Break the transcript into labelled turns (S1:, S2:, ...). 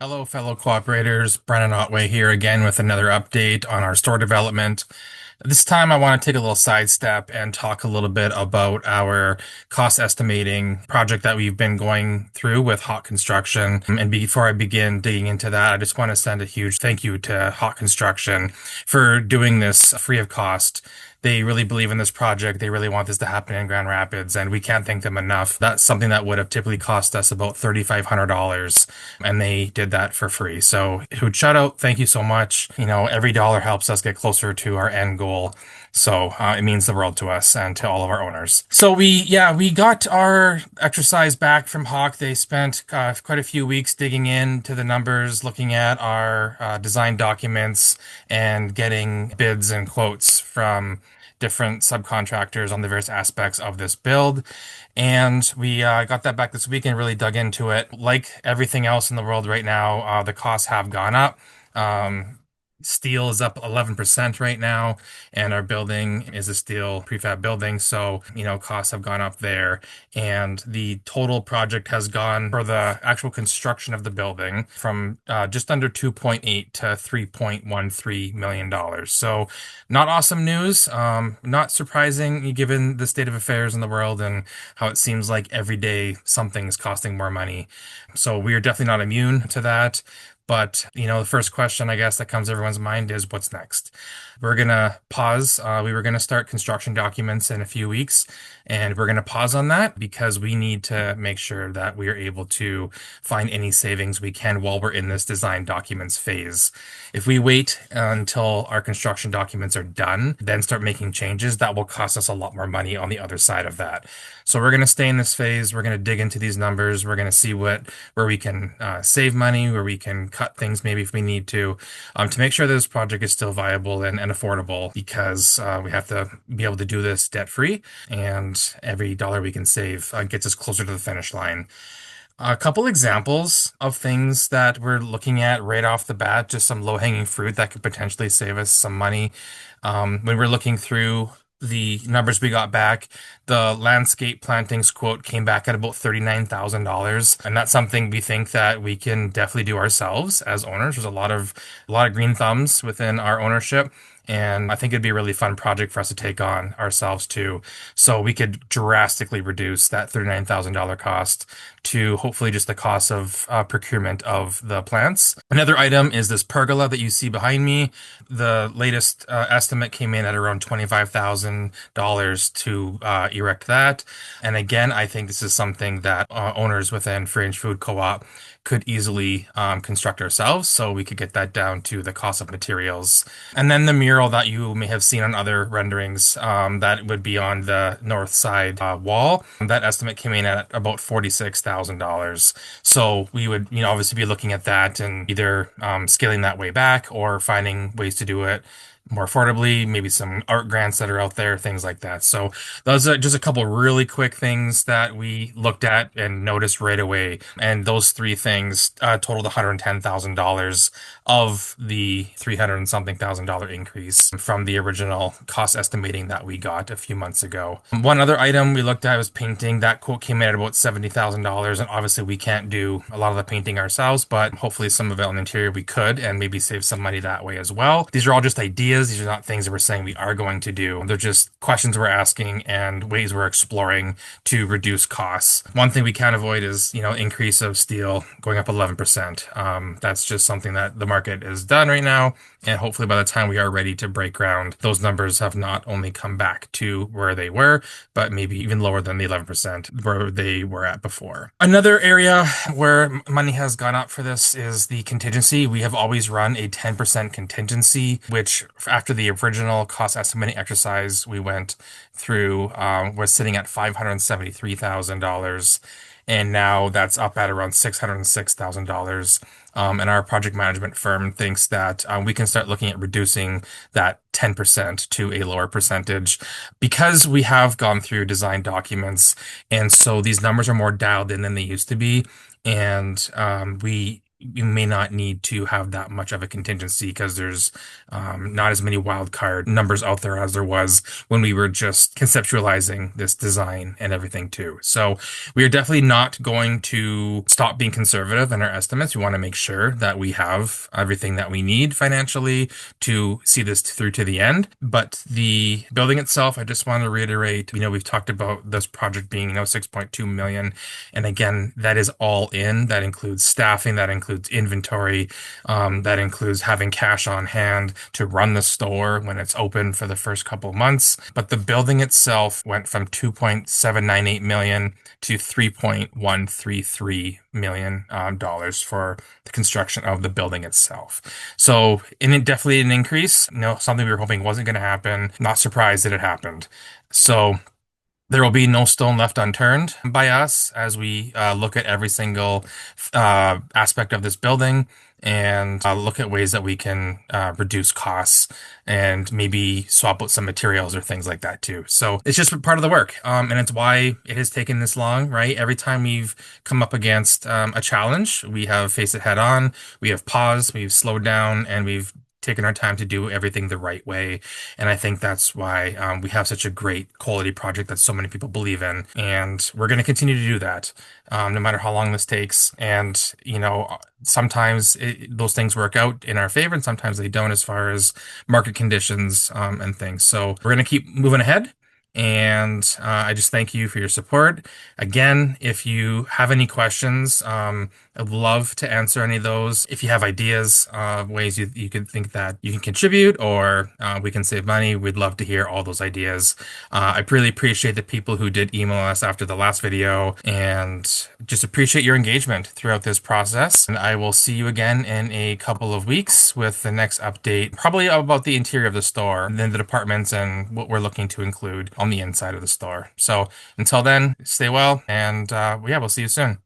S1: Hello, fellow cooperators. Brandon Otway here again with another update on our store development. This time, I want to take a little sidestep and talk a little bit about our cost estimating project that we've been going through with Hot Construction. And before I begin digging into that, I just want to send a huge thank you to Hot Construction for doing this free of cost. They really believe in this project. They really want this to happen in Grand Rapids, and we can't thank them enough. That's something that would have typically cost us about $3,500, and they did that for free. So, huge shout out. Thank you so much. Every dollar helps us get closer to our end goal. So it means the world to us and to all of our owners. So we got our exercise back from Hawk. They spent quite a few weeks digging into the numbers, looking at our design documents and getting bids and quotes from different subcontractors on the various aspects of this build. And we got that back this week and really dug into it. Like everything else in the world right now, the costs have gone up. Um, Steel is up 11% right now, and our building is a steel prefab building. So, costs have gone up there. And the total project has gone for the actual construction of the building from just under 2.8 to $3.13 million. So, not awesome news. Not surprising given the state of affairs in the world and how it seems like every day something's costing more money. So, we are definitely not immune to that. But, the first question, I guess, that comes to everyone's mind is what's next? We're going to pause. We were going to start construction documents in a few weeks, and we're going to pause on that because we need to make sure that we are able to find any savings we can while we're in this design documents phase. If we wait until our construction documents are done, then start making changes, that will cost us a lot more money on the other side of that. So we're going to stay in this phase. We're going to dig into these numbers. We're going to see where we can save money, where we can cut things maybe if we need to make sure that this project is still viable and affordable because we have to be able to do this debt free, and every dollar we can save gets us closer to the finish line. A couple examples of things that we're looking at right off the bat, just some low-hanging fruit that could potentially save us some money. When we're looking through the numbers we got back, the landscape plantings quote came back at about $39,000. And that's something we think that we can definitely do ourselves as owners. There's a lot of green thumbs within our ownership. And I think it'd be a really fun project for us to take on ourselves too. So we could drastically reduce that $39,000 cost to hopefully just the cost of procurement of the plants. Another item is this pergola that you see behind me. The latest estimate came in at around $25,000 to erect that. And again, I think this is something that owners within Fringe Food Co-op could easily construct ourselves, so we could get that down to the cost of materials. And then the mural that you may have seen on other renderings, that would be on the north side wall. That estimate came in at about $46,000. So we would, obviously be looking at that and either scaling that way back or finding ways to do it more affordably, maybe some art grants that are out there, things like that. So those are just a couple really quick things that we looked at and noticed right away. And those three things totaled $110,000 of the 300 and something thousand dollar increase from the original cost estimating that we got a few months ago. One other item we looked at was painting. That quote came in at about $70,000. And obviously we can't do a lot of the painting ourselves, but hopefully some of it on the interior we could and maybe save some money that way as well. These are all just ideas. These are not things that we're saying we are going to do. They're just questions we're asking and ways we're exploring to reduce costs. One thing we can't avoid is, increase of steel going up 11%. That's just something that the market is done right now. And hopefully by the time we are ready to break ground, those numbers have not only come back to where they were, but maybe even lower than the 11% where they were at before. Another area where money has gone up for this is the contingency. We have always run a 10% contingency, which after the original cost estimating exercise we went through, was sitting at $573,000. And now that's up at around $606,000. And our project management firm thinks that we can start looking at reducing that 10% to a lower percentage because we have gone through design documents. And so these numbers are more dialed in than they used to be. And we you may not need to have that much of a contingency because there's not as many wild card numbers out there as there was when we were just conceptualizing this design and everything too. So we are definitely not going to stop being conservative in our estimates. We want to make sure that we have everything that we need financially to see this through to the end. But the building itself, I just want to reiterate, we've talked about this project being, 6.2 million. And again, that is all in. That includes staffing, that includes inventory, that includes having cash on hand to run the store when it's open for the first couple of months. But the building itself went from 2.798 million to 3.133 million dollars for the construction of the building itself. So, in it definitely an increase. Something we were hoping wasn't going to happen. Not surprised that it happened. So there will be no stone left unturned by us as we look at every single aspect of this building and look at ways that we can reduce costs and maybe swap out some materials or things like that too. So it's just part of the work. And it's why it has taken this long, right? Every time we've come up against a challenge, we have faced it head on, we have paused, we've slowed down, and we've taken our time to do everything the right way. And I think that's why we have such a great quality project that so many people believe in. And we're going to continue to do that, no matter how long this takes. And, sometimes those things work out in our favor and sometimes they don't as far as market conditions and things. So we're going to keep moving ahead. And I just thank you for your support. Again, if you have any questions, I'd love to answer any of those. If you have ideas, ways you could think that you can contribute or we can save money, we'd love to hear all those ideas. I really appreciate the people who did email us after the last video and just appreciate your engagement throughout this process. And I will see you again in a couple of weeks with the next update, probably about the interior of the store, and then the departments and what we're looking to include on the inside of the store. So until then, stay well, and we'll see you soon.